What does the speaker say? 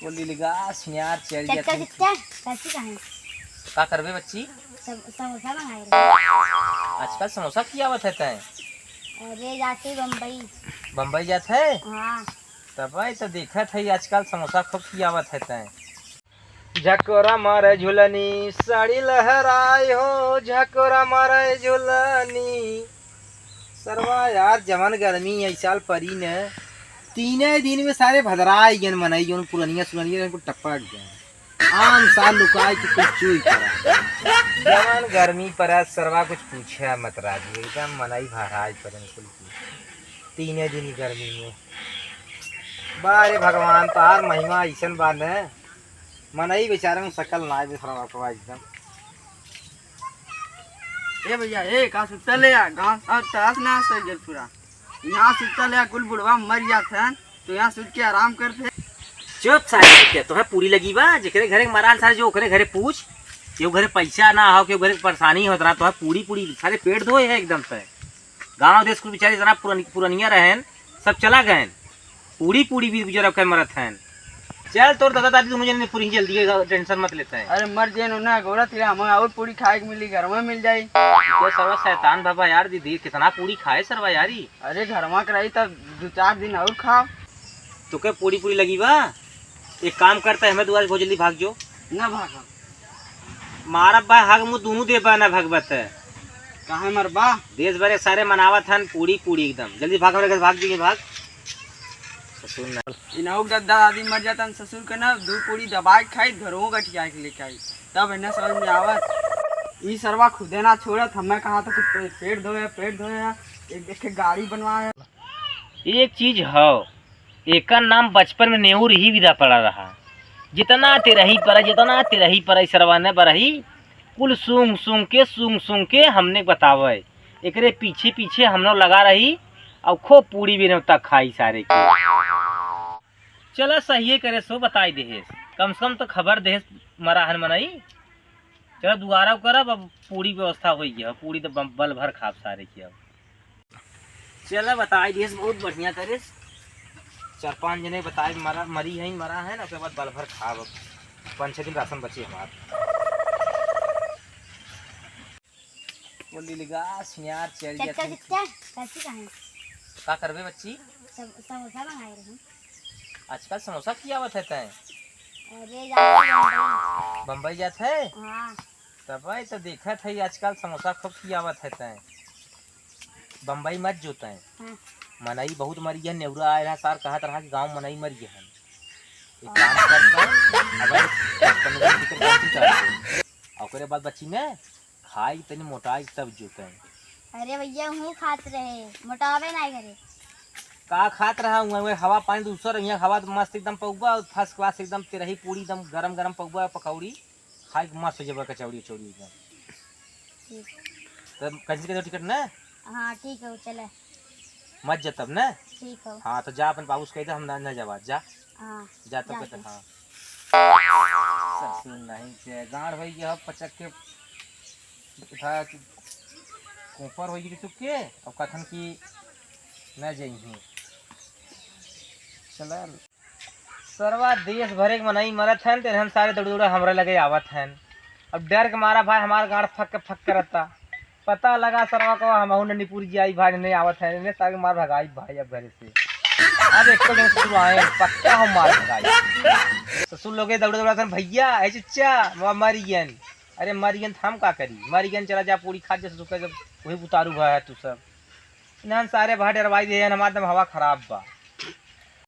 बोली लगा यार चल चक्कर जाते कितना कैसी कहां का करबे बच्ची। समोसा मंगाए रहे। आजकल समोसा की आवत है तय अरे जाते बम्बई। बम्बई जात है हाँ तब तो देखत है आजकल समोसा खूब की आवत है तय। झकोरा मारे झुलनी साड़ी लहराए हो झकोरा मारे झुलनी सरवा यार जमन गर्मी ऐसा परी न तीन दिन में सारे भदराई गन मनाई गन पुरानिया सुरानिया को टपक गए आम साल लुकाए कि कुछ चुई करा जमन गर्मी पर सरवा कुछ पूछा मत राजी एकदम मनाई भराई पर कुल की तीन दिन ही गर्मी में बारे भगवान तार महिमा ऐसन बात है मनई बेचारे में सकल ना सरवा एकदम। ए भैया ए का सुतल है गांव और तास ना सही गल पूरा यहाँ सुतल है कुल बुढ़वा मर जात है तो यहाँ सुत के आराम करते। चुप सारे के तो है पूरी लगी बा जेकरे घरे मराल सारे जो ओकरे घरे पूछ केहू घरे पैसा ना हो केहू घरे परेशानी होत रहा तो है पूरी पूरी सारे पेट धोए है एकदम से गांव देश को बेचारे इतना पुरानिया रहन सब चला गए पूरी पूरी भी गुजर के मरत हैं। चल तोर दादा दादी तुम मुझे पूरी जल्दी टेंशन मत लेते हैं। अरे मर जे ना गोरा तेरा हमें और पूरी खाए के मिली घर में मिल जाई। ये सर्वा शैतान बाबा यार दीदी कितना पूरी खाए सर्वा यारी। अरे घर में कराई तब 2-4 दिन और खाओ तो क्या पूरी पूरी लगी बा एक काम करता है हमें दुआ बहुत जल्दी भाग जो ना भागा मारा बा हाग मुँह दोनों दे बा ना भगवत है कहाँ मरबा देश भर एक सारे मनावत हन पूरी पूरी एकदम जल्दी भाग हमारे घर भाग जी भाग। ससुर ना इनाऊ दादा दादी मर जाता ससुर के ना 2 पूरी दबाई खाई घरों गठिया के लेके आई तब इन्हें समझ में आवत ई सरवा खुदे ना छोड़त हमें कहा था कुछ पेट धोया एक देखे गाड़ी बनवाया। एक चीज हो एक नाम बचपन में नेऊर ही विदा पड़ा रहा जितना तेरही पर सरवा ने बरही कुल सूंघ सूंघ के हमने बतावे एकरे पीछे पीछे हम लोग लगा रही और खूब पूरी भी नहीं तक खाई सारे की। चलो सही करे सो बताई देहेस कम से कम तो खबर देहेस मरा हन मनाई चलो दोबारा करब अब पूरी व्यवस्था हो गया पूरी तो बल भर खाब सारे की अब चलो बताई देहेस बहुत बढ़िया करेस 4-5 जने बताए मरी है मरा है ना उसके बाद बल भर खाब 5-6 दिन राशन बचे हमारे बोली लगा यार चल चक्कर जाते कितना कैसी कहां का करबे बच्ची। समोसा मंगाए रहे। आजकल समोसा की आवत है तय अरे जाते बम्बई जात है हाँ तब तो देखत है आजकल समोसा खूब की आवत है तय बम्बई मत जोता है हाँ। मनई बहुत मरी है नेवरा आए रहा सार कहत रहा कि गांव मनई मर गया है एक काम करता ओकरे बाद बच्ची ने खाई तनी मोटाई तब जोता है। अरे भैया हूँ खात रहे मोटावे नहीं करे का खात रहा हूँ हवा पानी दूसर यहाँ हवा मस्त एकदम पौवा फर्स्ट क्लास एकदम तेरही पूरी एकदम गरम गरम पौवा पकौड़ी खाई मस्त हो जाए कचौड़ी चौड़ी एकदम तो कैसे के टिकट ना। हाँ ठीक है चले मत जा तब ना ठीक है। हाँ तो जा अपन बाबू से कह हम ना जावा जा हाँ जा तब कहते हाँ ससुर नहीं के गाड़ हो गया पचक के उठा ऊपर हो गई चुके अब कथन की न जाइए चल सरवा देश भरे के मनई मरत हैं तेरे हम सारे दौड़ हमरा लगे आवत हैं अब डर के मारा भाई हमारा गाड़ फक करता पता लगा सरवा को हम ननीपुर जी आई भाई नहीं आवत है इन्हें सारे मार भगाई भाई अब घर से अब एक दिन ससुर आए पक्का हम मार भगाई ससुर लोग दौड़े भैया ऐ चचा मरियन अरे मरियन हम का करी मरियन चला जा पूरी खा जैसे जब वही उतारू है तू सब इन्हें सारे भाई डरवाई दे हमारे हवा खराब बा।